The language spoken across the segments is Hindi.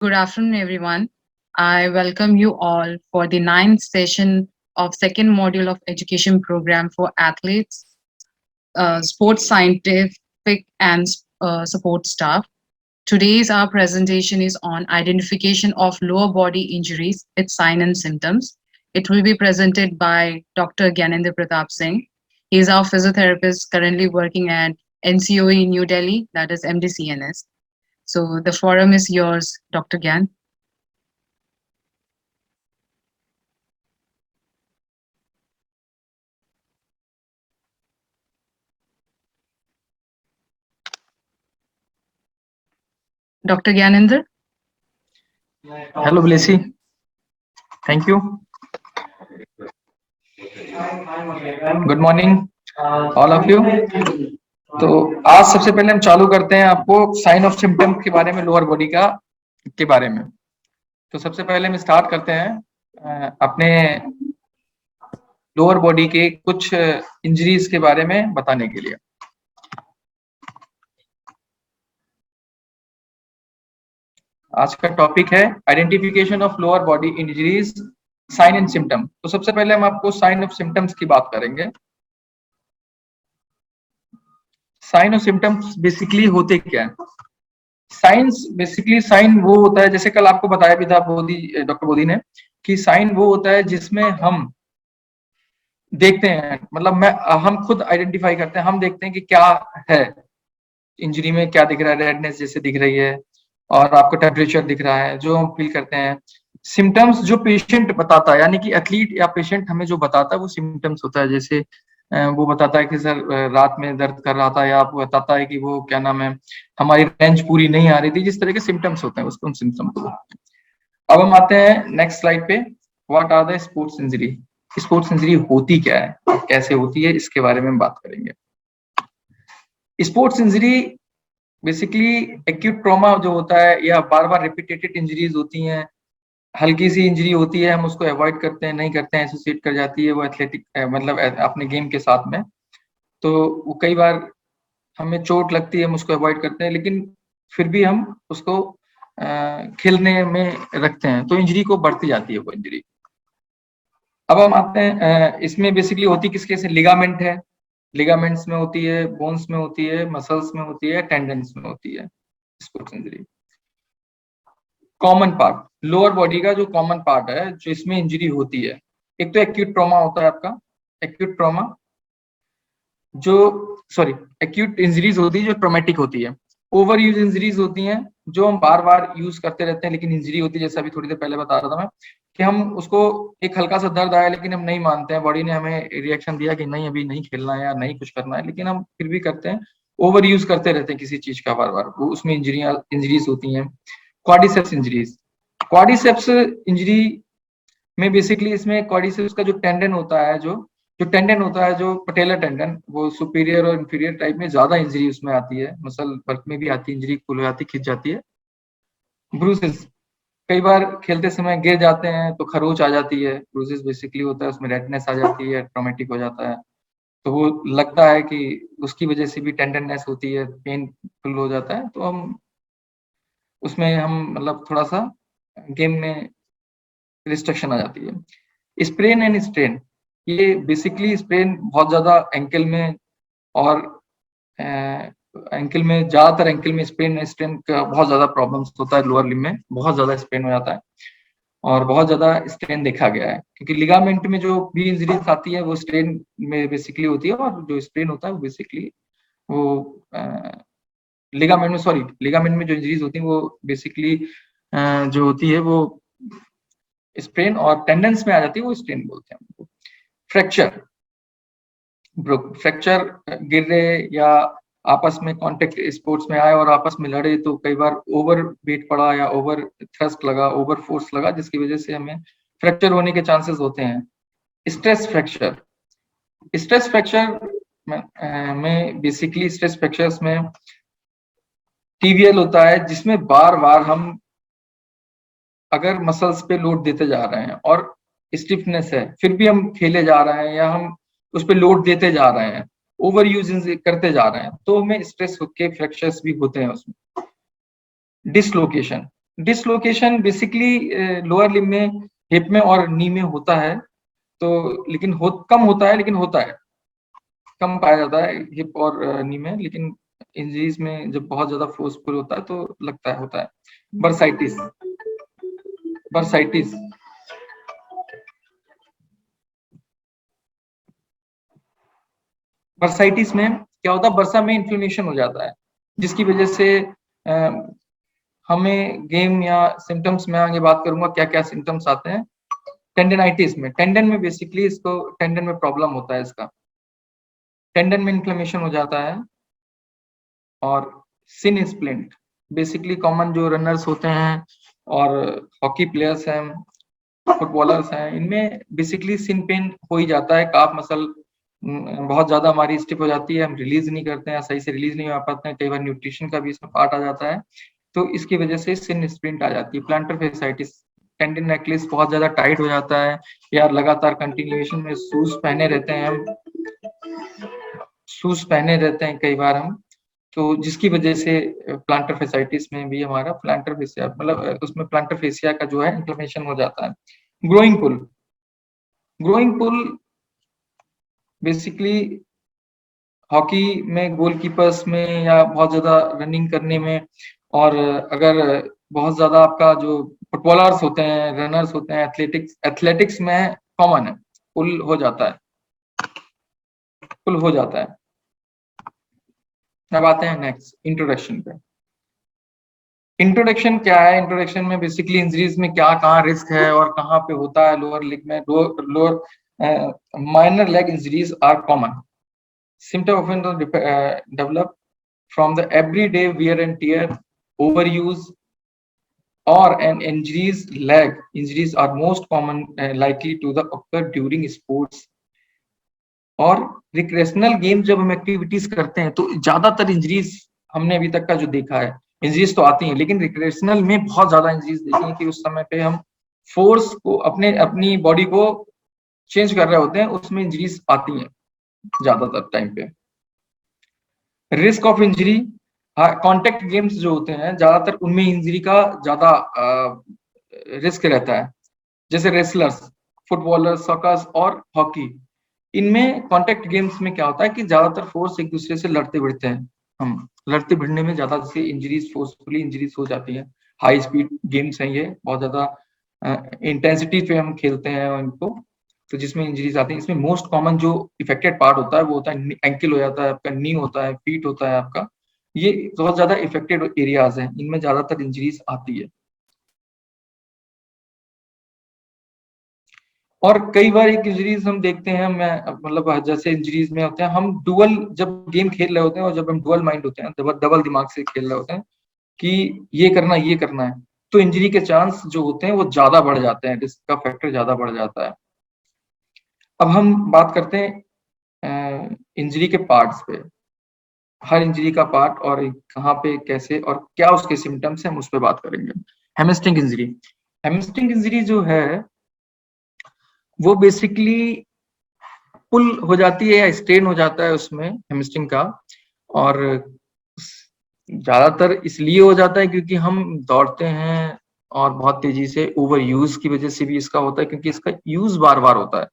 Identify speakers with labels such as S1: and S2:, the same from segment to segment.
S1: Good afternoon, everyone. I welcome you all for the ninth session of second module of education program for athletes, sports scientific and support staff. Today's our presentation is on identification of lower body injuries, its sign and symptoms. It will be presented by Dr. Gyanendra Pratap Singh. He is our physiotherapist currently working at NCOE New Delhi, that is MDCNS. So the forum is yours, Dr. Gyan. Dr. Gyanendra?
S2: Hello, Blessy. Thank you. Good morning all of you. तो आज सबसे पहले हम चालू करते हैं आपको साइन ऑफ सिम्टम के बारे में, लोअर बॉडी का के बारे में। तो सबसे पहले हम स्टार्ट करते हैं अपने लोअर बॉडी के कुछ इंजरीज के बारे में बताने के लिए। आज का टॉपिक है identification of lower body injuries, sign and symptom. तो सबसे पहले हम आपको साइन ऑफ सिम्टम्स की बात करेंगे। साइन और सिम्टम्स बेसिकली होते क्या है? साइंस बेसिकली, साइन वो होता है, जैसे कल आपको बताया भी था डॉक्टर बोधी ने, कि साइन वो होता है जिसमें हम देखते हैं, मतलब हम खुद आइडेंटिफाई करते हैं, हम देखते हैं कि क्या है इंजरी में, क्या दिख रहा है, रेडनेस जैसे दिख रही है और आपको टेम्परेचर दिख रहा है, जो हम फील करते हैं। सिम्टम्स जो पेशेंट बताता है, यानी कि एथलीट या पेशेंट हमें जो बताता है वो सिम्टम्स होता है। जैसे वो बताता है कि सर रात में दर्द कर रहा था, या आपको बताता है कि वो क्या नाम है, हमारी रेंज पूरी नहीं आ रही थी, जिस तरह के सिम्टम्स होते हैं उसको हम सिम्टम को। अब हम आते हैं नेक्स्ट स्लाइड पे। What are the sports injury? Sports injury होती क्या है, कैसे होती है, इसके बारे में हम बात करेंगे। Sports injury basically acute trauma जो होता है, या बार बार रिपीटेटेड इंजरीज होती हैं। हल्की सी इंजरी होती है, हम उसको अवॉइड करते हैं, नहीं करते हैं, एसोसिएट कर जाती है वो एथलेटिक मतलब अपने गेम के साथ में। तो वो कई बार हमें चोट लगती है, हम उसको अवॉइड करते हैं, लेकिन फिर भी हम उसको खेलने में रखते हैं, तो इंजरी को बढ़ती जाती है वो इंजरी। अब हम आते हैं इसमें बेसिकली होती किसके से? लिगामेंट है, लिगामेंट्स में होती है, बोन्स में होती है, मसल्स में होती है, टेंडन्स में होती है sports injury. Common part, lower body का जो कॉमन पार्ट है जो इसमें इंजरी होती है, एक तो एक्यूट ट्रॉमा होता है आपका। एक्यूट ट्रॉमा जो एक्यूट इंजरीज होती है जो ट्रॉमेटिक होती है। ओवर यूज इंजरीज होती हैं जो हम बार बार यूज करते रहते हैं लेकिन इंजरी होती है, जैसा अभी थोड़ी देर पहले बता रहा था मैं, कि हम उसको एक हल्का सा दर्द आया लेकिन हम नहीं मानते हैं, बॉडी ने हमें रिएक्शन दिया कि नहीं अभी नहीं खेलना है या नहीं कुछ करना है, लेकिन हम फिर भी करते हैं, ओवर यूज करते रहते हैं किसी चीज का बार बार, वो उसमें इंजरीज होती हैं। क्वाड्रिसेप्स इंजरीज, क्वाड्रिसेप्स इंजरी में बेसिकली इसमें क्वाड्रिसेप्स का जो टेंडन होता है, जो टेंडन होता है, जो पटेलर टेंडन, वो सुपीरियर और इंफीरियर टाइप में ज्यादा इंजरी उसमें आती है, मसल वर्क में भी आती है इंजरी, पुल हो जाती, खिंच जाती है। ब्रूसेस, कई बार खेलते समय गिर जाते हैं तो खरोच आ जाती है, ब्रूसेस बेसिकली होता है, उसमें रेडनेस आ जाती है, ट्रॉमेटिक हो जाता है, तो वो लगता है कि उसकी वजह से भी टेंडननेस होती है, पेनफुल हो जाता है, तो हम उसमें हम मतलब थोड़ा सा गेम में रिस्ट्रिक्शन आ जाती है। स्प्रेन एंड स्ट्रेन, ये बेसिकली स्प्रेन बहुत ज्यादा एंकल में, और एंकल में ज्यादातर एंकल में स्प्रेन एंड स्ट्रेन का बहुत ज्यादा प्रॉब्लम्स होता है, लोअर लिम्ब में बहुत ज्यादा स्प्रेन हो जाता है और बहुत ज्यादा स्ट्रेन देखा गया है, क्योंकि लिगामेंट में जो भी इंजरीज आती है वो स्ट्रेन में बेसिकली होती है, और जो स्प्रेन होता है वो बेसिकली वो लिगामेंट में जो इंजरीज होती है वो बेसिकली जो होती है वो स्प्रेन, और टेंडेंस में आ जाती है वो स्ट्रेन बोलते हैं उनको। फ्रैक्चर, फ्रैक्चर गिर रहे या आपस में कांटेक्ट स्पोर्ट्स में आए और आपस में लड़े, तो कई बार ओवर वेट पड़ा या ओवर थ्रस्ट लगा, ओवर फोर्स लगा, जिसकी वजह से हमें फ्रैक्चर होने के चांसेस होते हैं। स्ट्रेस फ्रैक्चर, स्ट्रेस फ्रैक्चर में बेसिकली स्ट्रेस फ्रैक्चर्स में टीवीएल होता है, जिसमें बार बार हम अगर मसल्स पे लोड देते जा रहे हैं और स्टिफनेस है, फिर भी हम खेले जा रहे हैं या हम उस पर लोड देते जा रहे हैं, ओवर यूज करते जा रहे हैं, तो हमें स्ट्रेस होके फ्रैक्चर्स भी होते हैं उसमें। Dislocation, dislocation basically lower limb में, हिप में और नी में होता है, तो लेकिन कम होता है, लेकिन होता है, कम पाया जाता है हिप और नी में, लेकिन इंजरीज में जब बहुत ज्यादा फोर्सफुल होता है तो लगता है, होता है। बर्साइटिस, बर्साइटिस बर्साइटिस में क्या होता है, बर्सा में इन्फ्लेमेशन हो जाता है, जिसकी वजह से हमें गेम या सिम्टम्स में आगे बात करूंगा क्या क्या सिम्टम्स आते हैं। टेंडनाइटिस में, टेंडन में बेसिकली इसको, टेंडन में प्रॉब्लम होता है इसका, टेंडन में इन्फ्लेमेशन हो जाता है। और सिन स्प्लिंट, बेसिकली कॉमन जो रनर्स होते हैं और हॉकी प्लेयर्स हैं, फुटबॉलर्स हैं, इनमें बेसिकली सिन पेन हो ही जाता है। काफ मसल बहुत ज्यादा हमारी स्टिफ हो जाती है, हम रिलीज नहीं करते हैं, सही से रिलीज नहीं हो पाते हैं, कई बार न्यूट्रिशन का भी इसमें पार्ट आ जाता है, तो इसकी वजह से सिन स्प्लिंट आ जाती है। प्लांटर फेसाइटिस, टेंडन नेकलेस बहुत ज्यादा टाइट हो जाता है, या लगातार कंटिन्यूएशन में शूज पहने रहते हैं हम, शूज पहने रहते हैं कई बार हम, तो जिसकी वजह से प्लांटर फेसाइटिस में भी हमारा प्लांटर फेसिया, मतलब उसमें प्लांटर फेसिया का जो है इन्फ्लेमेशन हो जाता है। ग्रोइंग पुल, ग्रोइंग पुल बेसिकली हॉकी में गोलकीपर्स में या बहुत ज्यादा रनिंग करने में, और अगर बहुत ज्यादा आपका जो फुटबॉलर्स होते हैं, रनर्स होते हैं, एथलेटिक्स में कॉमन है, पुल हो जाता है, पुल हो जाता है। अब आते हैं नेक्स्ट इंट्रोडक्शन पे। इंट्रोडक्शन क्या है? इंट्रोडक्शन में बेसिकली इंजरीज में क्या कहाँ रिस्क है और कहाँ पे होता है। लोअर लेग में, lower minor leg injuries are common. Symptom often develop from the everyday wear and tear, overuse, or an injuries leg. Injuries are most common likely to the occur during sports और रिक्रेशनल गेम। जब हम एक्टिविटीज करते हैं तो ज्यादातर इंजरीज हमने अभी तक का जो देखा है, इंजरीज तो आती हैं, लेकिन रिक्रेशनल में बहुत ज्यादा इंजरीज देखी है कि उस समय पे हम फोर्स को, अपनी बॉडी को चेंज कर रहे होते हैं, उसमें इंजरीज आती हैं ज्यादातर टाइम पे। Risk of injury, contact games जो होते हैं ज्यादातर उनमें इंजरी का ज्यादा रिस्क रहता है, जैसे रेसलर्स, फुटबॉलर्स, सॉकर्स और हॉकी। इनमें कॉन्टेक्ट गेम्स में क्या होता है कि ज्यादातर फोर्स एक दूसरे से लड़ते भिड़ते हैं, हम लड़ते भिड़ने में ज्यादा से इंजरीज, फोर्सफुली इंजरीज हो जाती है। हाई स्पीड गेम्स हैं ये, बहुत ज्यादा इंटेंसिटी पे हम खेलते हैं इनको, तो जिसमें इंजरीज आती है। इसमें मोस्ट कॉमन जो इफेक्टेड पार्ट होता है वो होता है एंकल, हो जाता है आपका नी, होता है फीट, होता है आपका, ये बहुत ज्यादा इफेक्टेड एरियाज हैं, इनमें ज्यादातर इंजरीज आती है। और कई बार एक इंजरीज हम देखते हैं, मैं मतलब जैसे इंजरीज में होते हैं हम डुअल, जब गेम खेल रहे होते हैं और जब हम डुअल माइंड होते हैं, डबल दिमाग से खेल रहे होते हैं कि ये करना है, तो इंजरी के चांस जो होते हैं वो ज्यादा बढ़ जाते हैं, रिस्क का फैक्टर ज्यादा बढ़ जाता है। अब हम बात करते हैं इंजरी के पार्ट्स पे, हर इंजरी का पार्ट और कहाँ पे कैसे और क्या उसके सिम्टम्स हैं, हम उस पर बात करेंगे। हेमस्ट्रिंग इंजरी, हेमस्ट्रिंग इंजरी जो है वो बेसिकली पुल हो जाती है या स्ट्रेन हो जाता है उसमें हेमस्ट्रिंग का, और ज्यादातर इसलिए हो जाता है क्योंकि हम दौड़ते हैं और बहुत तेजी से, ओवर यूज की वजह से भी इसका होता है, क्योंकि इसका यूज बार बार होता है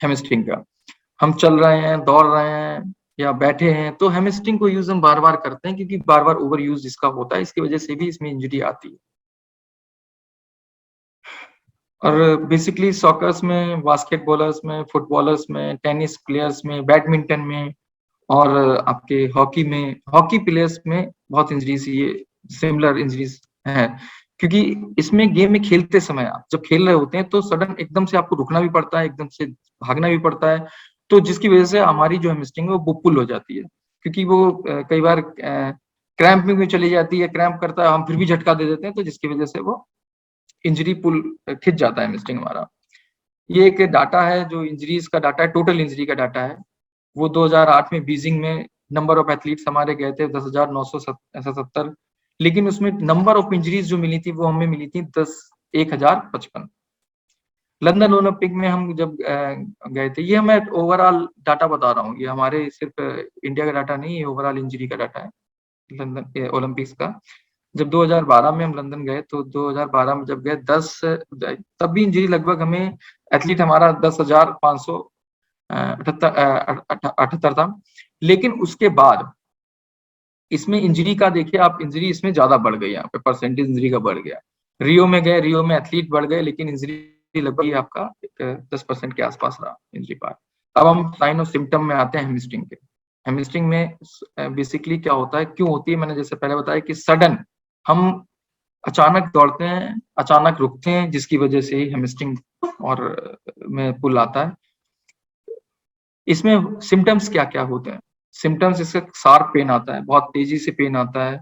S2: हेमस्ट्रिंग का। हम चल रहे हैं, दौड़ रहे हैं या बैठे हैं, तो हेमस्ट्रिंग को यूज हम बार बार करते हैं क्योंकि बार बार ओवर यूज इसका होता है, इसकी वजह से भी इसमें इंजरी आती है। और बेसिकली सॉकर्स में, बास्केटबॉलर्स में, फुटबॉलर्स में, टेनिस प्लेयर्स में, बैडमिंटन में, और आपके हॉकी में, हॉकी प्लेयर्स में बहुत इंजरीज, ये सिमिलर इंजरीज हैं, क्योंकि इसमें गेम में खेलते समय आप जब खेल रहे होते हैं तो सडन एकदम से आपको रुकना भी पड़ता है, एकदम से भागना भी पड़ता है, तो जिसकी वजह से हमारी जो हेमस्ट्रिंग है वो पुल हो जाती है, क्योंकि वो कई बार क्रैम्प में भी चली जाती है, क्रैम्प करता है, हम फिर भी झटका दे देते हैं, तो जिसकी वजह से वो इंजरी पुल खिंच जाता है हेमस्ट्रिंग हमारा। ये एक डाटा है जो इंजरीज का डाटा है, टोटल इंजरी का डाटा है। वो 2008 में बीजिंग में नंबर ऑफ एथलीट्स हमारे गए थे 10,970, लेकिन उसमें नंबर ऑफ इंजरीज जो मिली थी वो हमें मिली थी 10,1,055। लंदन ओलंपिक में हम जब गए थे, ये मैं ओवरऑल डाटा बता रहा हूँ, ये हमारे सिर्फ इंडिया का डाटा नहीं, ये ओवरऑल इंजरी का डाटा है लंदन ओलंपिक्स का। जब 2012 में हम लंदन गए तो 2012 में जब गए 10 तब भी इंजरी लगभग हमें एथलीट हमारा 10,578 था। लेकिन उसके बाद इसमें इंजरी का देखिए आप, इंजरी इसमें ज्यादा बढ़ गई, यहाँ पे परसेंटेज इंजरी का बढ़ गया। रियो में गए, रियो में एथलीट बढ़ गए, लेकिन इंजरी लगभग ही आपका 10% के आसपास रहा इंजरी पार्ट। अब हम साइन और सिम्टम में आते हैं हेमस्ट्रिंग के। हेमस्ट्रिंग में बेसिकली क्या होता है, क्यों होती है, मैंने जैसे पहले बताया कि सडन हम अचानक दौड़ते हैं, अचानक रुकते हैं, जिसकी वजह से ही हेमस्ट्रिंग और में पुल आता है। इसमें सिम्टम्स क्या क्या होते हैं? सिम्टम्स इसका शार्प पेन आता है, बहुत तेजी से पेन आता है,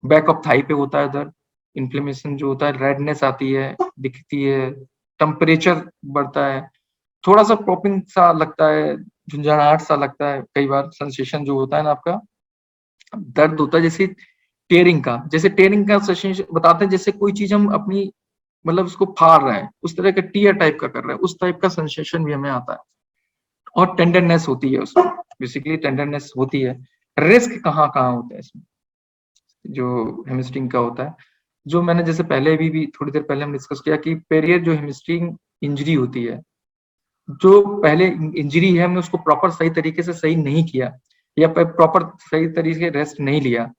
S2: बैक ऑफ थाई पे होता है दर्द, इन्फ्लेमेशन जो होता है, रेडनेस आती है, दिखती है, टेम्परेचर बढ़ता है, थोड़ा सा पॉपिंग सा लगता है, झुंझुनाहट सा लगता है, कई बार सेंसेशन जो होता है ना आपका, दर्द होता है जैसे टेयरिंग का, जैसे टेयरिंग का सेंसेशन बताते हैं, जैसे कोई चीज हम अपनी मतलब उसको फाड़ रहे हैं, उस तरह का टीयर टाइप का कर रहे हैं, उस टाइप का सेंसेशन भी हमें आता है। और टेंडरनेस होती है उसमें, बेसिकली टेंडरनेस होती है। रिस्क कहाँ कहाँ होता है इसमें जो हेमस्ट्रिंग का होता है, जो मैंने जैसे पहले भी थोड़ी देर पहले हम डिस्कस किया कि पेरियर जो हेमस्ट्रिंग इंजरी होती है, जो पहले इंजरी है हमने उसको प्रॉपर सही तरीके से सही नहीं किया, या प्रॉपर सही तरीके से रेस्ट नहीं लिया,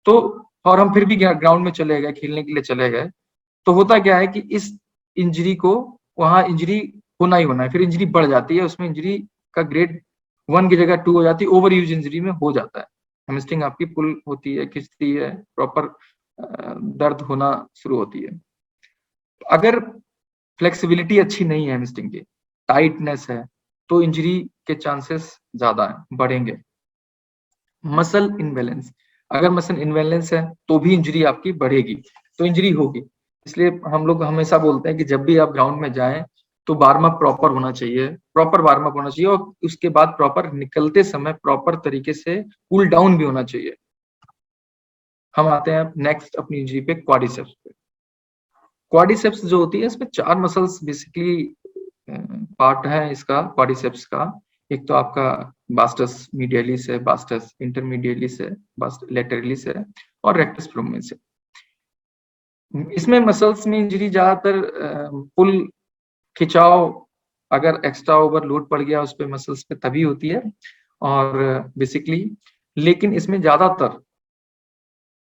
S2: तो और हम फिर भी ग्राउंड में चले गए, खेलने के लिए चले गए, तो होता क्या है कि इस इंजरी को वहां इंजरी होना ही होना है, फिर इंजरी बढ़ जाती है, उसमें इंजरी का ग्रेड 1 की जगह 2 हो जाती है, ओवर यूज इंजरी में हो जाता है। हेमस्ट्रिंग आपकी पुल होती है, खिंचती है, प्रॉपर दर्द होना शुरू होती है। अगर फ्लेक्सिबिलिटी अच्छी नहीं है हेमस्ट्रिंग की, टाइटनेस है, तो इंजरी के चांसेस ज्यादा है, बढ़ेंगे। मसल इनबैलेंस, अगर मसल इनबैलेंस है तो भी इंजरी आपकी बढ़ेगी, तो इंजरी होगी। इसलिए हम लोग हमेशा बोलते हैं कि जब भी आप ग्राउंड में जाएं तो वार्म अप प्रॉपर होना चाहिए, प्रॉपर वार्म अप होना चाहिए, और उसके बाद प्रॉपर निकलते समय प्रॉपर तरीके से कूल डाउन भी होना चाहिए। हम आते हैं नेक्स्ट अपनी इंजरी पे, क्वाड्रिसेप्स पे। क्वाड्रिसेप्स जो होती है इसमें 4 मसल्स बेसिकली पार्ट है इसका क्वाड्रिसेप्स का। एक तो आपका वास्टस मीडियलिस है, वास्टस इंटरमीडियलिस है, वास्टस लेटरलिस है, और रेक्टस फ्लोमिस है। इसमें मसल्स में इंजरी ज्यादातर पुल, खिंचाव, अगर एक्स्ट्रा ओवरलोड पड़ गया उस पे मसल्स पे तभी होती है, और बेसिकली लेकिन इसमें ज्यादातर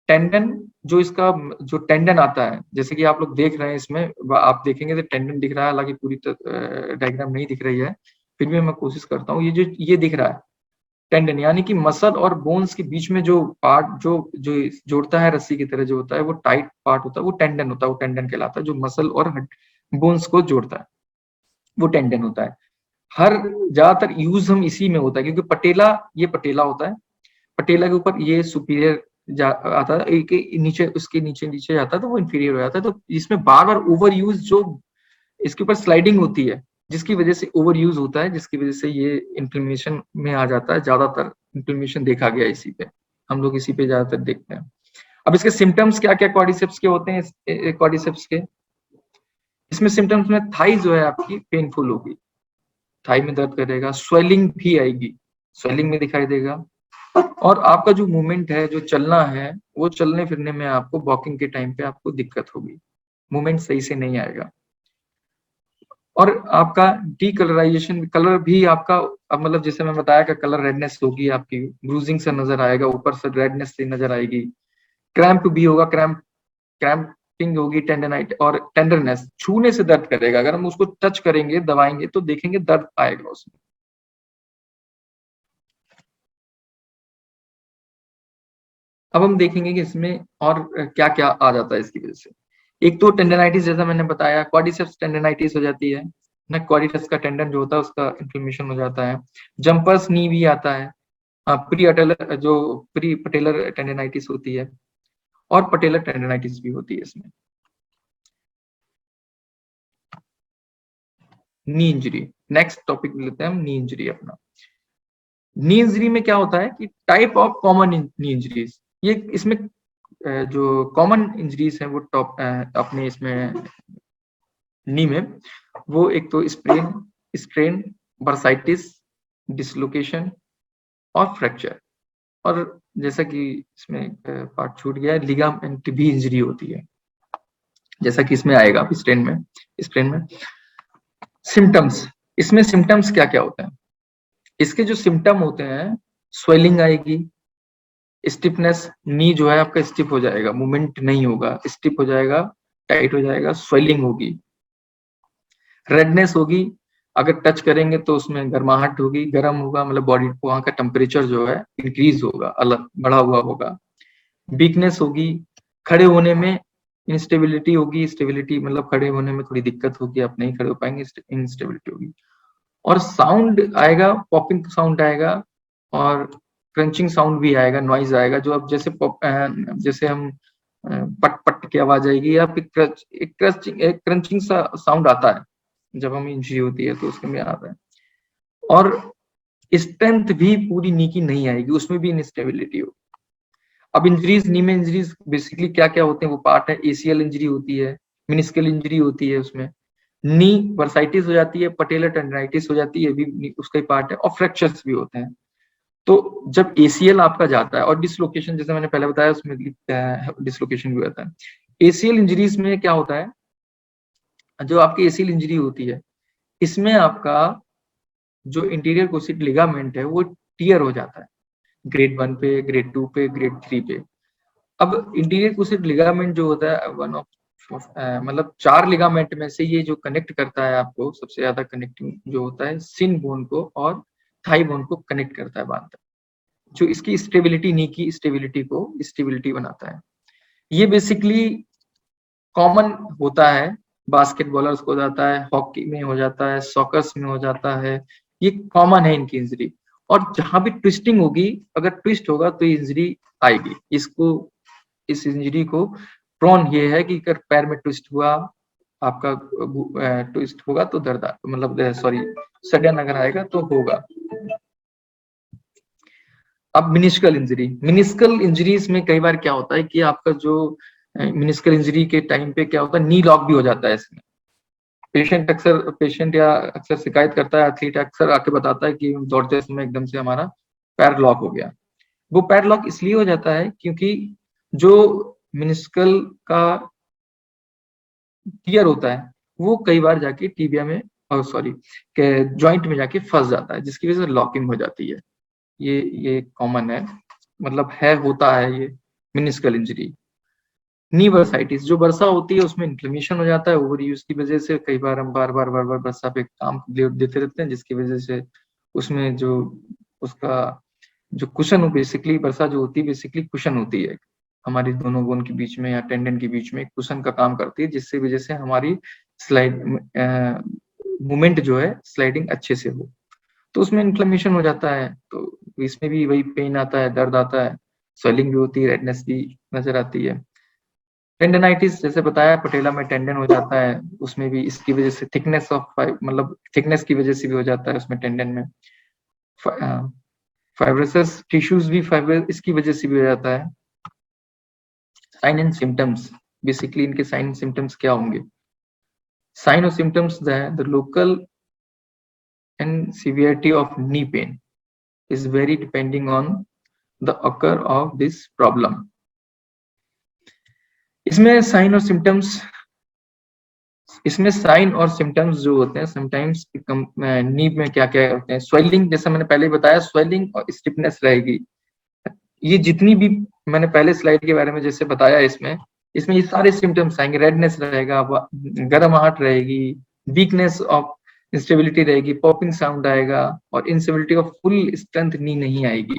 S2: टेंडन, जो इसका जो टेंडन आता है, जैसे कि आप लोग देख रहे हैं इसमें, आप देखेंगे तो टेंडन दिख रहा है, हालांकि पूरी डायग्राम नहीं दिख रही है, फिर भी मैं कोशिश करता हूँ। ये दिख रहा है टेंडन, यानी कि मसल और बोन्स के बीच में जो पार्ट जो जो जोड़ता है, रस्सी की तरह जो होता है, वो टाइट पार्ट होता है, वो टेंडन होता है, वो टेंडन कहलाता है। जो मसल और बोन्स को जोड़ता है वो टेंडन होता है। हर ज्यादातर यूज हम इसी में होता है, क्योंकि पटेला, ये पटेला होता है, पटेला के ऊपर ये सुपीरियर आता है, एक नीचे उसके नीचे नीचे जाता है तो वो इंफीरियर हो जाता है। तो इसमें बार बार ओवर यूज, जो इसके ऊपर स्लाइडिंग होती है, जिसकी वजह से ओवर यूज होता है, जिसकी वजह से ये इन्फ्लेमेशन में आ जाता है। ज्यादातर इन्फ्लेमेशन देखा गया इसी पे, हम लोग इसी पे ज्यादातर देखते हैं। अब इसके सिम्टम्स क्या क्या क्वाड्रिसेप्स के होते हैं? क्वाड्रिसेप्स के इसमें सिम्टम्स में थाई जो है आपकी पेनफुल होगी, थाई में दर्द करेगा, स्वेलिंग भी आएगी, स्वेलिंग में दिखाई देगा, और आपका जो मूवमेंट है, जो चलना है, वो चलने फिरने में आपको वॉकिंग के टाइम पे आपको दिक्कत होगी, मूवमेंट सही से नहीं आएगा। और आपका डीकलराइजेशन, कलर भी आपका, अब मतलब जैसे मैं बताया कि कलर रेडनेस होगी आपकी, ब्रूजिंग से नजर आएगा, ऊपर से रेडनेस से नजर आएगी, क्रैम्प भी होगा, क्रैम्पिंग होगी, टेंडनाइट और टेंडरनेस, छूने से दर्द करेगा, अगर हम उसको टच करेंगे, दबाएंगे तो देखेंगे दर्द आएगा उसमें। अब हम देखेंगे कि इसमें और क्या क्या आ जाता है इसकी वजह से। एक तो टेंडनाइटिस, जैसा मैंने बताया, क्वाड्रिसेप्स टेंडनाइटिस हो जाती है ना, क्वाड्रिसेप्स का टेंडन जो होता है उसका इन्फ्लेमेशन हो जाता है। जंपर्स नी भी आता है, प्री अटेलर जो प्री पटेलर टेंडनाइटिस होती है, और पटेलर टेंडनाइटिस भी होती है इसमें। नी इंजरी, नेक्स्ट टॉपिक लेते हैं हम, नी इंजरी अपना। नी इंजरी में क्या होता है कि type of common knee injuries, ये इसमें जो कॉमन इंजरीज है वो टॉप अपने इसमें नी में, वो एक तो स्ट्रेन, बर्साइटिस, डिसलोकेशन और फ्रैक्चर। और जैसा कि इसमें पार्ट छूट गया है, लिगामेंट भी इंजरी होती है, जैसा कि इसमें आएगा स्ट्रेन में। सिम्टम्स, इसमें सिम्टम्स क्या क्या होते हैं? इसके जो सिम्टम होते हैं, स्वेलिंग आएगी, स्टिफनेस, नी जो है आपका स्टिफ हो जाएगा, मूवमेंट नहीं होगा, स्टिफ हो जाएगा, टाइट हो जाएगा, स्वेलिंग होगी, रेडनेस होगी, अगर टच करेंगे तो उसमें गर्माहट होगी, गर्म होगा, मतलब बॉडी वहां का टेम्परेचर जो है इंक्रीज होगा, अलग बढ़ा हुआ होगा, वीकनेस होगी, खड़े होने में इंस्टेबिलिटी होगी, स्टेबिलिटी मतलब खड़े होने में थोड़ी दिक्कत होगी, आप नहीं खड़े हो पाएंगे, इंस्टेबिलिटी होगी, और साउंड आएगा, पॉपिंग साउंड आएगा, और क्रंचिंग साउंड भी आएगा, नॉइज आएगा, जो अब जैसे जैसे हम पट पट की आवाज आएगी, या फिर एक क्रंचिंग सा साउंड आता है जब हमें इंजरी होती है, तो उसके में आता है। और स्ट्रेंथ भी पूरी नी की नहीं आएगी, उसमें भी इंस्टेबिलिटी होगी। अब इंजरीज, नी में इंजरीज बेसिकली क्या क्या होते हैं, वो पार्ट है, एसीएल इंजरी होती है, मिनिस्कल इंजरी होती है, उसमें नी वर्साइटिस हो जाती है, पटेलर टेंडराइटिस हो जाती है, भी उसका ही पार्ट है, और फ्रैक्चर्स भी होते हैं। तो जब एसीएल आपका जाता है, और डिसलोकेशन जैसे मैंने पहले बताया, उसमें डिसलोकेशन भी होता है। एसीएल इंजरीज में क्या होता है, जो आपकी एसीएल इंजरी होती है, इसमें आपका जो इंटीरियर कोसिट लिगामेंट है वो टियर हो जाता है, ग्रेड 1 पे, ग्रेड 2 पे, ग्रेड 3 पे। अब इंटीरियर कोसिट लिगामेंट जो होता है वन ऑफ मतलब 4 लिगामेंट में से ये जो कनेक्ट करता है आपको, सबसे ज्यादा कनेक्टिंग जो होता है सिन बोन को और थाई बोन को कनेक्ट करता है, बांधता है, जो इसकी स्टेबिलिटी, नी की स्टेबिलिटी को स्टेबिलिटी बनाता है। ये बेसिकली कॉमन होता है, बास्केटबॉलर्स को हो जाता है, हॉकी में हो जाता है, सॉकर्स में हो जाता है, ये कॉमन है इनकी इंजरी। और जहां भी ट्विस्टिंग होगी, अगर ट्विस्ट होगा तो इंजरी आएगी। इस इंजरी को प्रोन ये है कि अगर पैर में ट्विस्ट हुआ, आपका ट्विस्ट होगा तो दर्द मतलब सॉरी सडन अगर आएगा तो होगा। अब मिनिस्कल इंजरी, मिनिस्कल इंजरीज में कई बार क्या होता है कि आपका जो मिनिस्कल इंजरी के टाइम पे क्या होता है, नी लॉक भी हो जाता है इसमें। पेशेंट या अक्सर शिकायत करता है, एथलीट अक्सर आके बताता है कि दौड़ते समय एकदम से हमारा पैर लॉक हो गया। वो पैर लॉक इसलिए हो जाता है क्योंकि जो मिनिस्कल का टियर होता है वो कई बार जाके टीबिया में, सॉरी के जॉइंट में जाके फंस जाता है, जिसकी वजह से लॉकिंग हो जाती है। ये कॉमन है, मतलब है, होता है ये मिनिस्कल इंजरी। नी बर्साइटिस, जो बर्सा होती है उसमें इन्फ्लेमेशन हो जाता है ओवर यूज की वजह से, कई बार हम बार बार बर्सा पे काम देते रहते हैं, जिसकी वजह से उसमें जो उसका जो कुशन हो, बेसिकली बर्सा जो होती है बेसिकली कुशन होती है, हमारी दोनों बोन के बीच में या टेंडन के बीच में कुशन का काम करती है, जिससे वजह से हमारी स्लाइड मूवमेंट जो है स्लाइडिंग अच्छे से हो। तो उसमें इन्फ्लेमेशन हो जाता है, तो इसमें भी वही पेन आता है, दर्द आता है, स्वेलिंग भी होती है, रेडनेस भी नजर आती है। टेंडनाइटिस जैसे बताया, पटेला में टेंडन हो जाता है, उसमें भी इसकी वजह से थिकनेस ऑफ मतलब थिकनेस की वजह से भी हो जाता है उसमें टेंडन में। फाइब्रोसिस टिश्यूज भी फाइबर इसकी वजह से भी हो जाता है। साइन एंड सिम्टम्स, बेसिकली इनके साइन एंड सिम्टम्स क्या होंगे? साइन और symptoms the local and severity of knee pain is very depending on the occur of this problem. इसमें साइन और सिम्टम्स जो होते हैं, समटाइम्स नी में क्या क्या होते हैं, स्वेलिंग, जैसा मैंने पहले बताया, स्वेलिंग और स्टिफनेस रहेगी। ये जितनी भी मैंने पहले स्लाइड के बारे में जैसे बताया, इसमें ये सारे सिम्टम्स आएंगे, रेडनेस रहेगा, गर्माहट रहेगी, वीकनेस ऑफ इंस्टेबिलिटी रहेगी, पॉपिंग साउंड आएगा, और इंस्टेबिलिटी ऑफ फुल स्ट्रेंथ नी नहीं आएगी।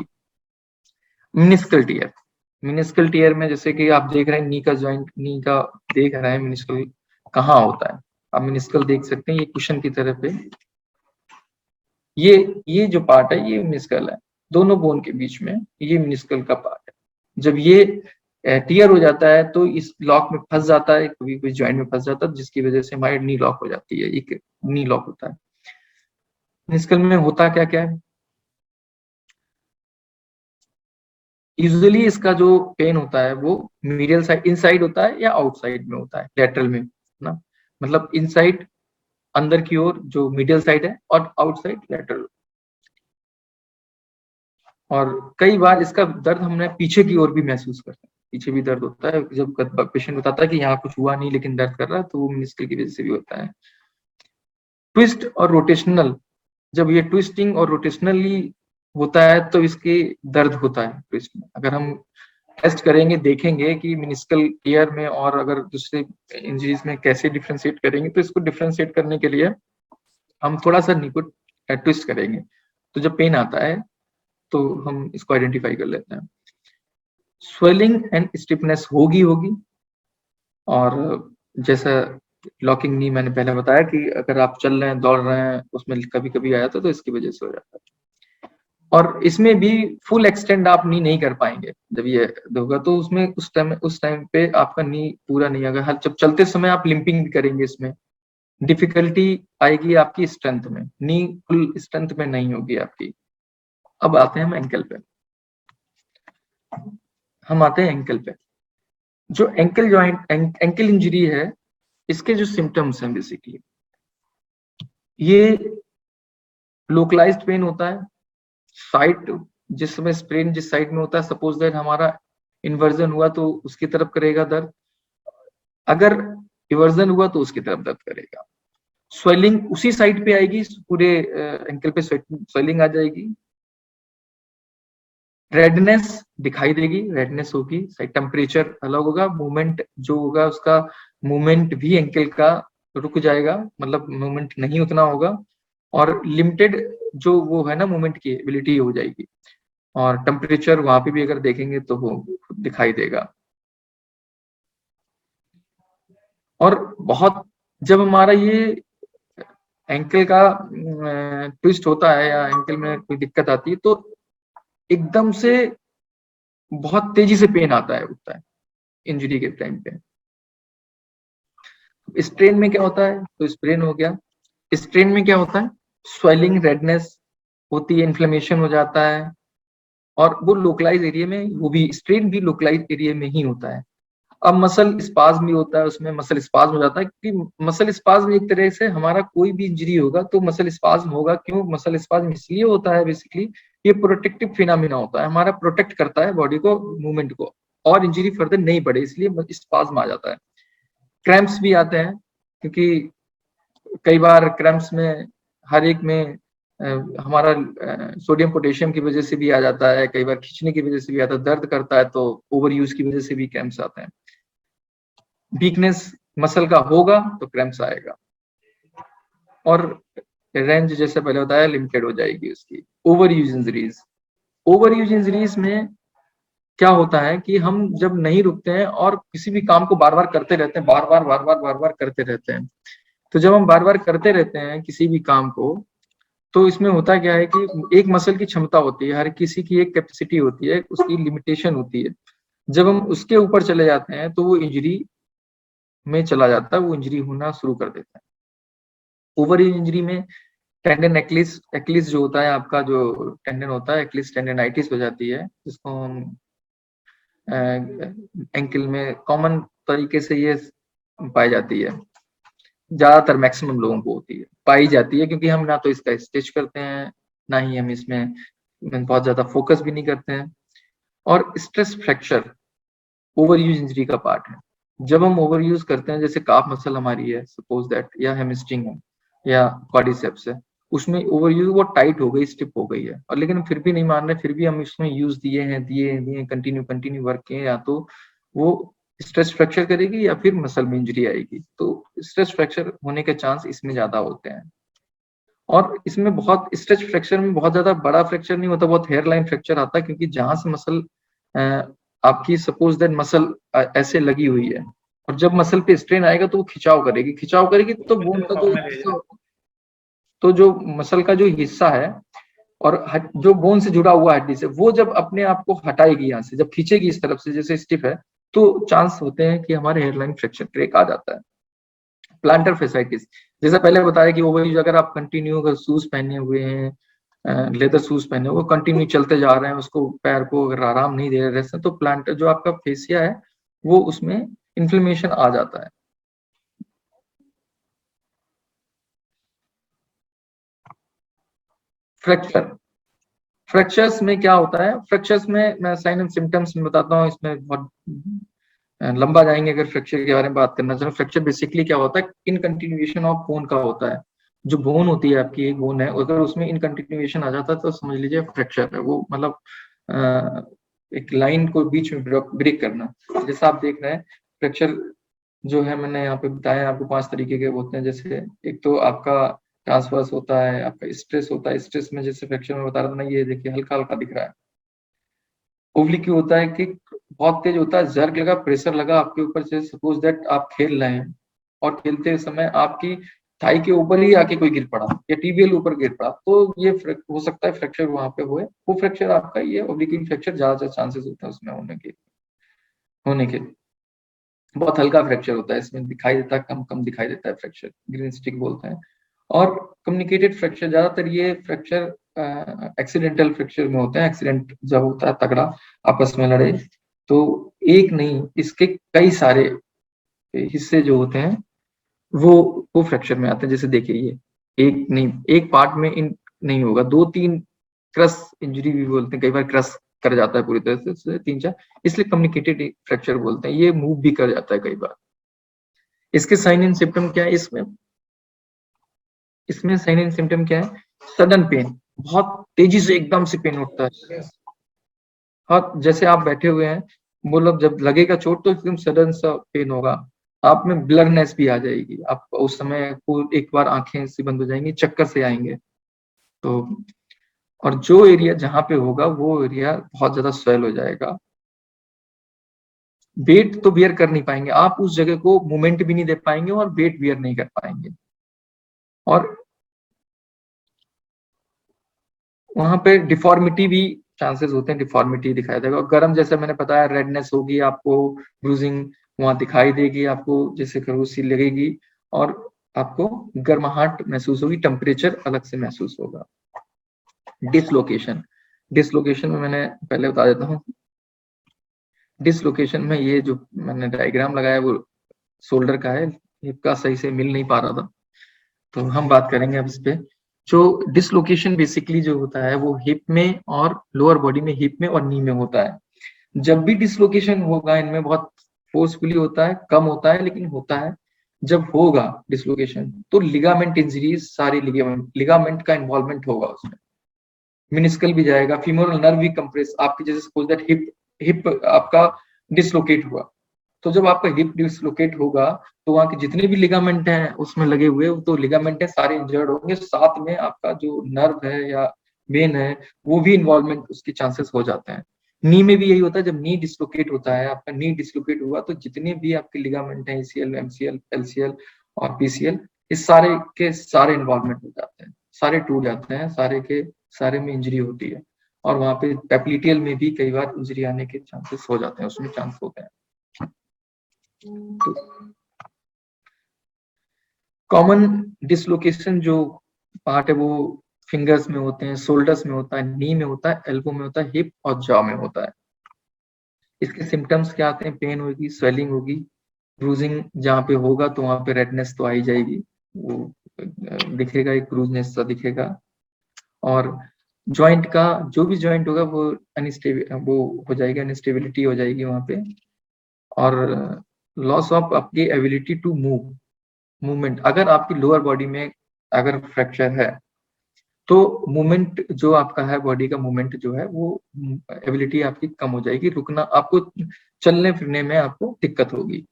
S2: मिनिस्कल टीयर में जैसे कि आप देख रहे हैं, नी का जॉइंट, नी का देख रहे हैं मिनिस्कल कहाँ होता है, आप मिनिस्कल देख सकते हैं, ये कुशन की तरफ है, ये जो पार्ट है ये मिनिस्कल है, दोनों बोन के बीच में ये मिनिस्कल का पार्ट है। जब ये टीयर हो जाता है तो इस लॉक में फंस जाता है, कभी कोई जॉइंट में फंस जाता है, जिसकी वजह से हमारी नी लॉक हो जाती है, एक नी लॉक होता है। मिनिस्कल में होता क्या क्या है, यूजुअली इसका जो पेन होता है वो मीडियल साइड, इनसाइड होता है या आउटसाइड में होता है, लेटरल में ना, मतलब इनसाइड अंदर की ओर जो मीडियल साइड है, और आउटसाइड लेटरल। और कई बार इसका दर्द हमने पीछे की ओर भी महसूस करते हैं, पीछे भी दर्द होता है। जब पेशेंट बताता है कि यहाँ कुछ हुआ नहीं लेकिन दर्द कर रहा है, तो वो मेनिस्कल की वजह से भी होता है। ट्विस्ट और रोटेशनल, जब ये ट्विस्टिंग और रोटेशनली होता है तो इसके दर्द होता है ट्विस्ट में। अगर हम टेस्ट करेंगे, देखेंगे कि मेनिस्कल ईयर में और अगर दूसरे इंजरीज में कैसे डिफ्रेंशिएट करेंगे, तो इसको डिफ्रेंशिएट करने के लिए हम थोड़ा सा नी को ट्विस्ट करेंगे, तो जब पेन आता है तो हम इसको आइडेंटिफाई कर लेते हैं। स्वेलिंग एंड स्टिफनेस होगी। और जैसा लॉकिंग नी मैंने पहले बताया कि अगर आप चल रहे हैं, दौड़ रहे हैं, उसमें कभी कभी आया था, तो इसकी वजह से हो जाता है। और इसमें भी फुल एक्सटेंड आप नी नहीं कर पाएंगे जब ये होगा, तो उसमें उस टाइम पे आपका नी पूरा नहीं आएगा। हर जब चलते समय आप लिंपिंग भी करेंगे, इसमें डिफिकल्टी आएगी आपकी स्ट्रेंथ में, नी फुल स्ट्रेंथ में नहीं होगी आपकी। अब आते हैं हम एंकल पे। जो एंकल जॉइंट एंकल इंजरी है, इसके जो सिम्टम्स हैं बेसिकली, ये लोकलाइज्ड पेन होता है। साइड, जिस समय स्प्रेन जिस साइड में होता है, सपोज दैट हमारा इन्वर्जन हुआ तो उसकी तरफ करेगा दर्द, अगर इवर्जन हुआ तो उसकी तरफ दर्द करेगा। स्वेलिंग उसी साइड पे आएगी, पूरे एंकल पे स्वेलिंग आ जाएगी। रेडनेस दिखाई देगी, रेडनेस होगी, टेम्परेचर अलग होगा, मूवमेंट जो होगा उसका मूवमेंट भी एंकल का रुक जाएगा, मतलब मूवमेंट नहीं उतना होगा, और लिमिटेड जो वो है ना मूवमेंट की एबिलिटी हो जाएगी। और टेम्परेचर वहां पे भी अगर देखेंगे तो वो दिखाई देगा। और बहुत, जब हमारा ये एंकल का ट्विस्ट होता है या एंकल में कोई दिक्कत आती है, तो एकदम से बहुत तेजी से पेन आता है, उठता है इंजरी के टाइम पे। स्ट्रेन में क्या होता है, तो स्प्रेन हो गया। स्ट्रेन में क्या होता है, स्वेलिंग, रेडनेस होती है, इन्फ्लेमेशन हो जाता है, और वो लोकलाइज एरिया में, वो भी स्ट्रेन भी लोकलाइज एरिया में ही होता है। अब मसल स्पाज्म भी होता है, उसमें मसल स्पाज्म हो जाता है, क्योंकि मसल स्पाज्म एक तरह से हमारा कोई भी इंजरी होगा तो मसल स्पाज्म होगा। क्यों मसल स्पाज्म इसलिए होता है, बेसिकली ये प्रोटेक्टिव फिनोमिना होता है, हमारा प्रोटेक्ट करता है बॉडी को, मूवमेंट को, और इंजरी फर्दर नहीं बढ़े, इसलिए स्पाज्म आ जाता है। क्रैम्प्स भी आते हैं, क्योंकि कई बार क्रैम्प्स में हर एक में हमारा सोडियम पोटेशियम की वजह से भी आ जाता है, कई बार खींचने की वजह से भी आता है, दर्द करता है तो ओवर यूज की वजह से भी क्रैम्प्स आते हैं। वीकनेस मसल का होगा तो क्रैम्प्स आएगा, और रेंज जैसे पहले बताया लिमिटेड हो जाएगी उसकी। ओवर यूज इंजरीज में क्या होता है कि हम जब नहीं रुकते हैं और किसी भी काम को बार बार करते रहते हैं, बार बार करते रहते हैं, तो जब हम बार बार करते रहते हैं किसी भी काम को, तो इसमें होता क्या है कि एक मसल की क्षमता होती है, हर किसी की एक कैपेसिटी होती है, उसकी लिमिटेशन होती है। जब हम उसके ऊपर चले जाते हैं तो वो इंजरी में चला जाता है, वो इंजरी होना शुरू कर देता है। ओवर इंजरी में टेंडन एक्लिस जो होता है आपका, जो टेंडन होता है एक्लिस टेंडनाइटिस हो जाती है, जिसको हम एंकल में कॉमन तरीके से ये पाई जाती है, ज्यादातर मैक्सिमम लोगों को होती है, पाई जाती है, क्योंकि हम ना तो इसका स्टिच करते हैं, ना ही हम इसमें बहुत ज्यादा फोकस भी नहीं करते हैं। और stress fracture over use injury का पार्ट है। जब हम ओवर यूज करते हैं, जैसे काफ मसल हमारी है सपोज दैट, या हेमस्ट्रिंग है, या क्वाड्रिसेप्स है, उसमें ओवर यूज वो टाइट हो गई, स्टिफ हो गई है, और लेकिन फिर भी नहीं मान रहे, फिर भी हम इसमें यूज दिए कंटिन्यू वर्क किए, या तो वो स्ट्रेस फ्रैक्चर करेगी या फिर मसल में इंजरी आएगी। तो स्ट्रेस फ्रैक्चर होने के चांस इसमें ज्यादा होते हैं। और इसमें बहुत, स्ट्रेच फ्रैक्चर में बहुत ज्यादा बड़ा फ्रैक्चर नहीं होता, बहुत हेयर लाइन फ्रैक्चर आता है, क्योंकि जहां से मसल आपकी सपोज दैट मसल ऐसे लगी हुई है, और जब मसल पे स्ट्रेन आएगा तो वो खिंचाव करेगी, तो बोन का जो हिस्सा, तो जो मसल का जो हिस्सा है और जो बोन से जुड़ा हुआ हड्डी से, वो जब अपने आप को हटाएगी यहाँ से, जब खींचेगी इस तरफ से जैसे स्टिफ है, तो चांस होते हैं कि हमारे हेयरलाइन फ्रैक्चर क्रैक आ जाता है। प्लांटर फेसाइटिस, जैसा पहले बताया कि ओवरयूज, अगर आप कंटिन्यू अगर शूज पहने हुए हैं, लेदर शूज पहने हुए, कंटिन्यू चलते जा रहे हैं, उसको पैर को अगर आराम नहीं दे रहे, तो प्लांटर जो आपका फेसिया है वो उसमें इन्फ्लेमेशन आ जाता है। फ्रैक्चर फ्रैक्चर्स में क्या होता है, फ्रैक्चर्स में मैं साइन एंड सिम्टम्स में बताता हूँ, इसमें बहुत लंबा जाएंगे अगर फ्रैक्चर के बारे में बात करना चाहें। फ्रैक्चर बेसिकली क्या होता है, इन कंटिन्यूएशन ऑफ बोन का होता है। जो बोन होती है आपकी, एक बोन है, अगर उसमें इन कंटिन्यूएशन आ जाता है तो समझ लीजिए फ्रैक्चर है वो, मतलब एक लाइन को बीच में ब्रेक करना। जैसा आप देख रहे हैं फ्रैक्चर जो है, मैंने यहाँ पे बताया आपको 5 तरीके के होते हैं। जैसे एक तो आपका ट्रांसवर्स होता है, आपका स्ट्रेस होता है। स्ट्रेस में जैसे फ्रैक्चर में बता रहा था ना, ये देखिए हल्का हल्का दिख रहा है। ओब्लिक होता है कि बहुत तेज होता है, जर्क लगा, प्रेशर लगा आपके ऊपर से, सपोज दैट आप खेल रहे हैं और खेलते समय आपकी थाई के ऊपर ही आके कोई गिर पड़ा या टीबीएल ऊपर गिर पड़ा, तो ये हो सकता है फ्रैक्चर वहां पे हुए। वो फ्रैक्चर आपका, ये ओब्लिक फ्रैक्चर ज्यादा चांसेस होता है उसमें होने के। बहुत हल्का फ्रैक्चर होता है, इसमें दिखाई देता है, कम कम दिखाई देता है फ्रैक्चर, ग्रीन स्टिक बोलते हैं। और कम्युनिकेटेड फ्रैक्चर, ज्यादातर ये फ्रैक्चर एक्सीडेंटल फ्रैक्चर में होते हैं। एक्सीडेंट जब होता है तगड़ा, आपस में लड़े, तो एक नहीं इसके कई सारे हिस्से जो होते हैं वो फ्रैक्चर में आते हैं। जैसे देखिए ये एक नहीं, एक पार्ट में इन नहीं होगा, 2-3 क्रश इंजरी भी बोलते हैं, कई बार क्रश कर जाता है पूरी तरह से 3-4, इसलिए कम्युनिकेटेड फ्रैक्चर बोलते हैं। ये मूव भी कर जाता है कई बार। इसके साइन एंड सिम्टम क्या है, इसमें साइन एंड सिम्टम क्या है, सडन पेन, बहुत तेजी से एकदम से पेन उठता है। हाँ, जैसे आप बैठे हुए हैं, मतलब जब लगेगा चोट तो एकदम सडन सा पेन होगा। आप में ब्लरनेस भी आ जाएगी, आप उस समय को एक बार आंखें से बंद हो जाएंगी, चक्कर से आएंगे। तो और जो एरिया जहां पे होगा वो एरिया बहुत ज्यादा स्वेल हो जाएगा। वेट तो बियर कर नहीं पाएंगे आप, उस जगह को मूवमेंट भी नहीं दे पाएंगे और वेट बियर नहीं कर पाएंगे। और वहां पे डिफॉर्मिटी भी चांसेस होते हैं, डिफॉर्मिटी दिखाई देगा। और गर्म, जैसे मैंने बताया, रेडनेस होगी आपको, ब्रूजिंग वहां दिखाई देगी आपको, जैसे खरोंच लगेगी, और आपको गर्माहट महसूस होगी, टेम्परेचर अलग से महसूस होगा। डिसलोकेशन, डिसलोकेशन में मैंने पहले बता देता हूँ। डिसलोकेशन में ये जो मैंने डायग्राम लगाया वो शोल्डर का है, हिप का सही से मिल नहीं पा रहा था, तो हम बात करेंगे अब इस पे। जो डिसलोकेशन बेसिकली जो होता है वो हिप में और लोअर बॉडी में, हिप में और नी में होता है। जब भी डिसलोकेशन होगा इनमें बहुत फोर्सफुली होता है, कम होता है लेकिन होता है। जब होगा डिसलोकेशन तो लिगामेंट इंजरीज, सारी लिगामेंट का इन्वॉल्वमेंट होगा उसमें। मिनिस्कल भी जाएगा, फीमोरल नर्व भी कंप्रेस, आपकी जैसे सपोज दैट हिप हिप आपका डिसलोकेट हुआ, तो जब आपका हिप डिसलोकेट होगा तो वहां के जितने भी लिगामेंट हैं उसमें लगे हुए, तो लिगामेंट है सारे इंजर्ड होंगे, साथ में आपका जो नर्व है या वेन है वो भी इन्वॉल्वमेंट, उसके चांसेस हो जाते हैं। नी में भी यही होता है, जब नी डिसलोकेट होता है, आपका नी डिसलोकेट हुआ तो जितने भी आपके लिगामेंट हैं, एसीएल, एमसीएल, एलसीएल और पीसीएल, इस सारे के सारे इन्वॉल्वमेंट हो जाते हैं, सारे टूट जाते हैं, सारे के सारे में इंजरी होती है। और वहां पे पेप्लिटियल में भी कई बार इंजरी आने के चांसेस हो जाते हैं, उसमें चांस होते हैं। कॉमन डिसलोकेशन जो पार्ट है वो फिंगर्स में होते हैं, शोल्डर्स में होता है, नी में होता है, एल्बो में होता है, हिप और जॉ में होता है। इसके सिम्टम्स क्या आते हैं, पेन होगी, स्वेलिंग होगी, ब्रूजिंग जहाँ पे होगा तो वहां पे रेडनेस तो आ ही जाएगी, वो दिखेगा, एक ब्रूजनेस सा दिखेगा। और जॉइंट का जो भी जॉइंट होगा वो अनस्टेबल, वो हो जाएगी, अनस्टेबिलिटी हो जाएगी वहां पे। और लॉस ऑफ आपकी एबिलिटी टू मूवमेंट, अगर आपकी लोअर बॉडी में अगर फ्रैक्चर है तो मूवमेंट जो आपका है, बॉडी का मूवमेंट जो है वो एबिलिटी आपकी कम हो जाएगी, रुकना, आपको चलने फिरने में आपको दिक्कत होगी।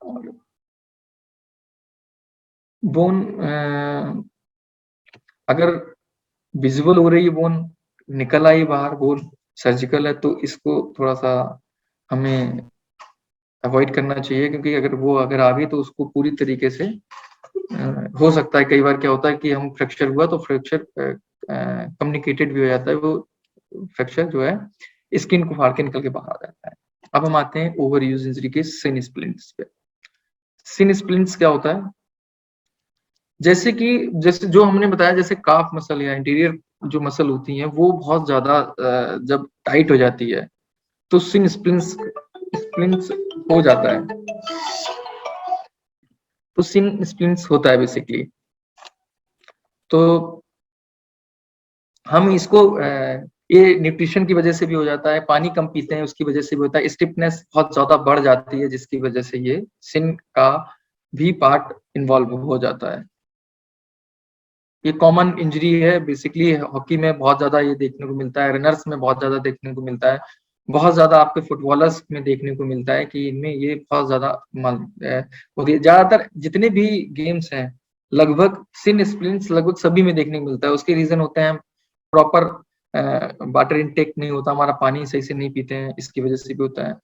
S2: और बोन अगर विजिबल हो रही है, बोन निकल आई बाहर, बोन सर्जिकल है, तो इसको थोड़ा सा हमें अवॉइड करना चाहिए, क्योंकि अगर वो अगर आ गई तो उसको पूरी तरीके से हो सकता है, कई बार क्या होता है कि हम फ्रैक्चर हुआ तो फ्रैक्चर कम्युनिकेटेड भी हो जाता है, वो फ्रैक्चर जो है स्किन को फाड़ के निकल के बाहर आ जाता है। अब हम आते हैं ओवर यूज इंजरी के सिन स्प्लिंट्स पे। सिन स्प्लिंट्स क्या होता है, जैसे कि जैसे जो हमने बताया, जैसे काफ मसल या इंटीरियर जो मसल होती हैं वो बहुत ज्यादा जब टाइट हो जाती है तो सिन स्प्लिंट्स स्प्लिंट्स हो जाता है, तो सिन स्प्लिंट्स होता है बेसिकली। तो हम इसको ये न्यूट्रिशन की वजह से भी हो जाता है, पानी कम पीते हैं उसकी वजह से भी होता है, स्टिफनेस बहुत ज्यादा बढ़ जाती है जिसकी वजह से ये सिन का भी पार्ट इन्वॉल्व हो जाता है। ये कॉमन इंजरी है, बेसिकली हॉकी में बहुत ज्यादा ये देखने को मिलता है, रनर्स में बहुत ज्यादा देखने को मिलता है, बहुत ज्यादा आपके फुटबॉलर्स में देखने को मिलता है कि इनमें ये बहुत ज्यादा होती है। ज्यादातर जितने भी गेम्स हैं लगभग सिन स्प्लिंट्स लगभग सभी में देखने को मिलता है। उसके रीजन होते हैं प्रॉपर वाटर इनटेक नहीं होता, हमारा पानी सही से नहीं पीते हैं, इसकी वजह से भी होता है।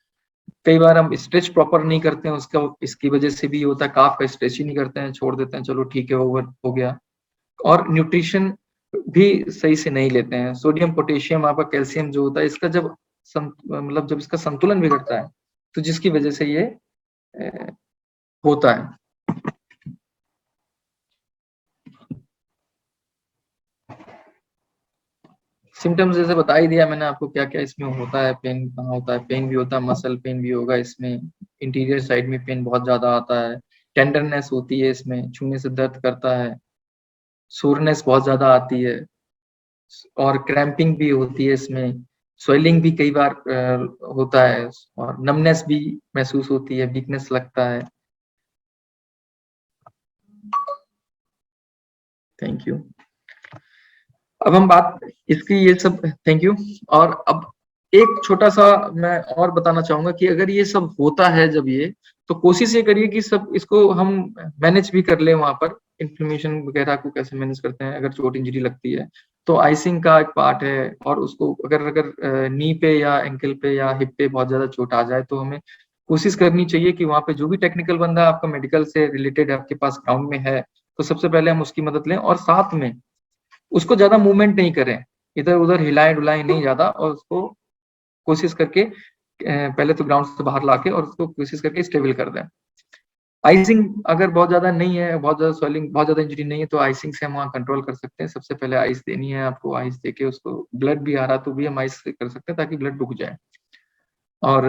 S2: कई बार हम स्ट्रेच प्रॉपर नहीं करते हैं, उसका इसकी वजह से भी होता है, काफ का स्ट्रेच ही नहीं करते हैं, छोड़ देते हैं, चलो ठीक है ओवर हो गया। और न्यूट्रिशन भी सही से नहीं लेते हैं, सोडियम पोटेशियम आपका कैल्शियम जो होता है इसका जब मतलब जब इसका संतुलन बिगड़ता है तो जिसकी वजह से ये होता है। सिम्टम्स जैसे बता ही दिया मैंने आपको क्या क्या इसमें होता है, पेन कहाँ होता है, पेन भी होता है, मसल पेन भी होगा इसमें, इंटीरियर साइड में पेन बहुत ज्यादा आता है, टेंडरनेस होती है इसमें, छूने से दर्द करता है, सोरनेस बहुत ज्यादा आती है और क्रैम्पिंग भी होती है इसमें, स्वेलिंग भी कई बार होता है और नमनेस भी महसूस होती है, वीकनेस लगता है। Thank you. अब हम बात इसकी ये सब, थैंक यू। और अब एक छोटा सा मैं और बताना चाहूंगा कि अगर ये सब होता है जब ये, तो कोशिश ये करिए कि सब इसको हम मैनेज भी कर ले, वहां पर इन्फ्लेमेशन वगैरह को कैसे मैनेज करते हैं। अगर चोट इंजरी लगती है तो आइसिंग का एक पार्ट है, और उसको अगर अगर नी पे या एंकल पे या हिप पे बहुत ज्यादा चोट आ जाए तो हमें कोशिश करनी चाहिए कि वहां पे जो भी टेक्निकल बंदा आपका मेडिकल से रिलेटेड आपके पास ग्राउंड में है तो सबसे पहले हम उसकी मदद लें, और साथ में उसको ज्यादा मूवमेंट नहीं करें, इधर उधर हिलाएं डुलाएं नहीं ज्यादा, और उसको कोशिश करके पहले तो ग्राउंड से बाहर लाके और उसको कोशिश करके स्टेबल कर दें। आइसिंग अगर बहुत ज्यादा नहीं है, बहुत ज्यादा स्वेलिंग, बहुत ज्यादा इंजरी नहीं है, तो आइसिंग से हम वहाँ कंट्रोल कर सकते हैं। सबसे पहले आइस देनी है आपको, आइस देके उसको, ब्लड भी आ रहा तो भी हम आइस से कर सकते हैं ताकि ब्लड रुक जाए। और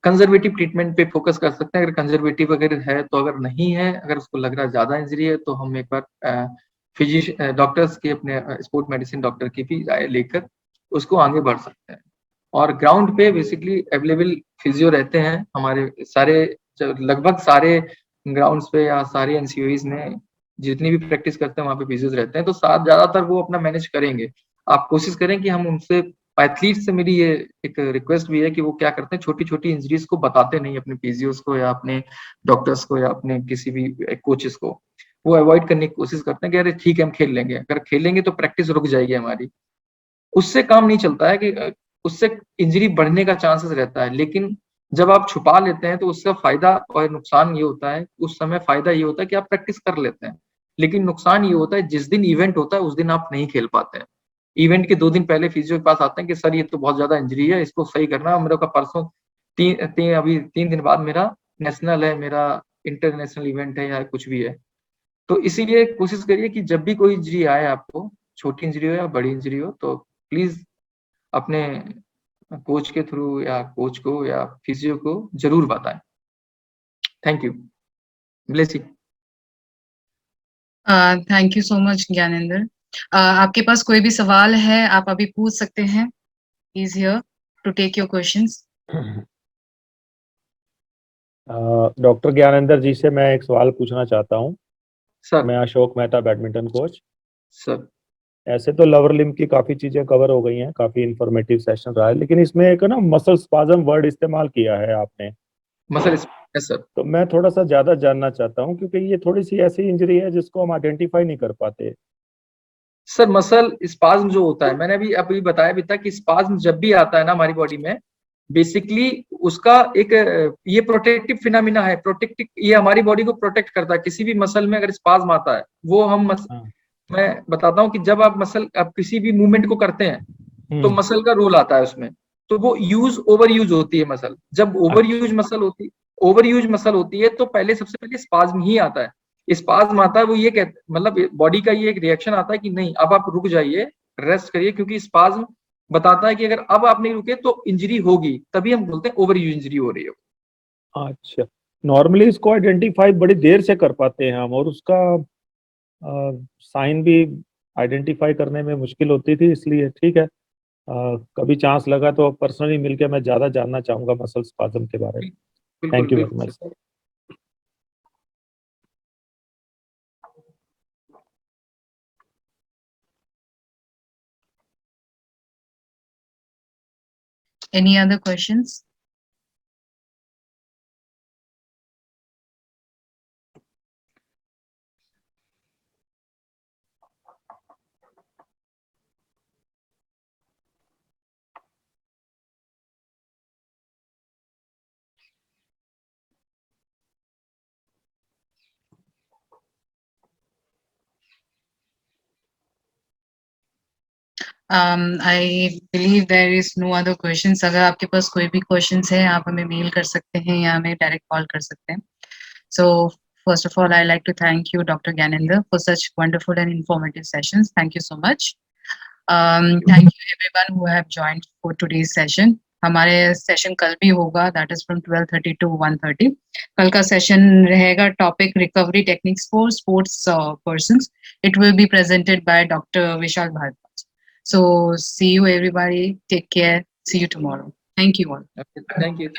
S2: कंजर्वेटिव ट्रीटमेंट पे फोकस कर सकते हैं अगर कंजर्वेटिव अगर है तो, अगर नहीं है, अगर उसको लग रहा है ज्यादा इंजरी है तो हम एक बार फिजिशियन डॉक्टर्स की, अपने स्पोर्ट मेडिसिन डॉक्टर की भी राय लेकर उसको आगे बढ़ सकते हैं। और ग्राउंड पे बेसिकली अवेलेबल फिजियो रहते हैं हमारे सारे, लगभग सारे ग्राउंड्स पे या सारे एनसीओईज में जितनी भी प्रैक्टिस करते हैं वहाँ पे फिजियोज रहते हैं, तो साथ ज्यादातर वो अपना मैनेज करेंगे। आप कोशिश करें कि हम उनसे, एथलीट से मेरी ये एक रिक्वेस्ट भी है कि वो क्या करते हैं, छोटी छोटी इंजरीज को बताते नहीं अपने फिजियोज को या अपने डॉक्टर्स को या अपने किसी भी कोचेस को, वो अवॉइड करने की कोशिश करते हैं कि अरे ठीक है हम खेल लेंगे, अगर खेलेंगे तो प्रैक्टिस रुक जाएगी हमारी। उससे काम नहीं चलता है, कि उससे इंजरी बढ़ने का चांसेस रहता है, लेकिन जब आप छुपा लेते हैं तो उसका फायदा और नुकसान ये होता है, उस समय फायदा ये होता है कि आप प्रैक्टिस कर लेते हैं, लेकिन नुकसान ये होता है जिस दिन इवेंट होता है उस दिन आप नहीं खेल पाते हैं। इवेंट के 2 दिन पहले फिजियो के पास आते हैं कि सर ये तो बहुत ज्यादा इंजरी है, इसको सही करना है, मेरे को परसों अभी 3 दिन बाद मेरा नेशनल है, मेरा इंटरनेशनल इवेंट है या कुछ भी है। तो इसीलिए कोशिश करिए कि जब भी कोई इंजरी आए आपको, छोटी इंजरी हो या बड़ी इंजरी हो, तो प्लीज अपने कोच के थ्रू या कोच को या फिजियो को जरूर बताएं। Thank you. Bless you.
S1: Thank you so much Gyanendra. आपके पास कोई भी सवाल है आप अभी पूछ सकते हैं, is here to take your questions.
S3: Doctor Gyanendra ji से मैं एक सवाल पूछना चाहता हूँ।
S2: सर।
S3: मैं Ashok Mehta, badminton coach.
S2: Sir.
S3: ऐसे तो लोअर लिम्ब की काफी चीजें कवर हो गई हैं, काफी इंफॉर्मेटिव सेशन रहा है, लेकिन इसमें एक ना मसल स्पाज्म वर्ड इस्तेमाल किया है आपने,
S2: मसल, यस सर।
S3: तो मैं थोड़ा सा ज्यादा जानना चाहता हूँ क्योंकि ये थोड़ी सी ऐसी इंजरी है जिसको हम आइडेंटिफाई नहीं कर पाते।
S2: सर मसल स्पाज्म जो होता है, मैंने अभी बताया भी था कि स्पाज्म जब भी आता है ना हमारी बॉडी में, बेसिकली उसका एक ये प्रोटेक्टिव फिनोमिना है, प्रोटेक्टिव, ये हमारी बॉडी को प्रोटेक्ट करता है। किसी भी मसल में अगर स्पाज्म आता है वो हम मैं बताता हूँ कि जब आप किसी भी मूवमेंट को करते हैं तो मसल का रोल आता है उसमें, तो वो ओवर यूज होती है मसल। जब ओवर यूज मसल होती है तो पहले सबसे पहले स्पाज्म ही आता है। स्पाज्म आता है, वो ये कहते, मतलब बॉडी का ये एक रिएक्शन आता है कि नहीं अब आप रुक जाइए, रेस्ट करिए, क्योंकि स्पाज्म बताता है कि अगर अब आप नहीं रुके तो इंजरी होगी, तभी हम बोलते हैं ओवर यूज इंजरी हो रही है।
S3: अच्छा, नॉर्मली इसको आइडेंटिफाई बड़ी देर से कर पाते हैं हम, और उसका साइन भी आइडेंटिफाई करने में मुश्किल होती थी, इसलिए ठीक है। कभी चांस लगा तो पर्सनली मिलके मैं ज्यादा जानना चाहूंगा मसल स्पाज्म के बारे में।
S2: बिल्कुल
S3: थैंक यू वेरी
S2: बिल्कुल
S3: much sir.
S1: Any other questions? I believe there is no other questions. अगर आपके पास कोई भी questions है, आप हमें mail कर सकते हैं या हमें direct call कर सकते हैं. So first of all, I like to thank you, Dr. Gyanendra, for such wonderful and informative sessions. Thank you so much. Thank you everyone who have joined for today's session. हमारे सेशन कल भी होगा, that is from 12:30 to 1:30. कल का सेशन रहेगा topic recovery techniques for sports persons. It will be presented by Dr. Vishal Bharadwaj. So see you everybody. Take care. See you tomorrow. Thank you all.
S2: Okay, thank you.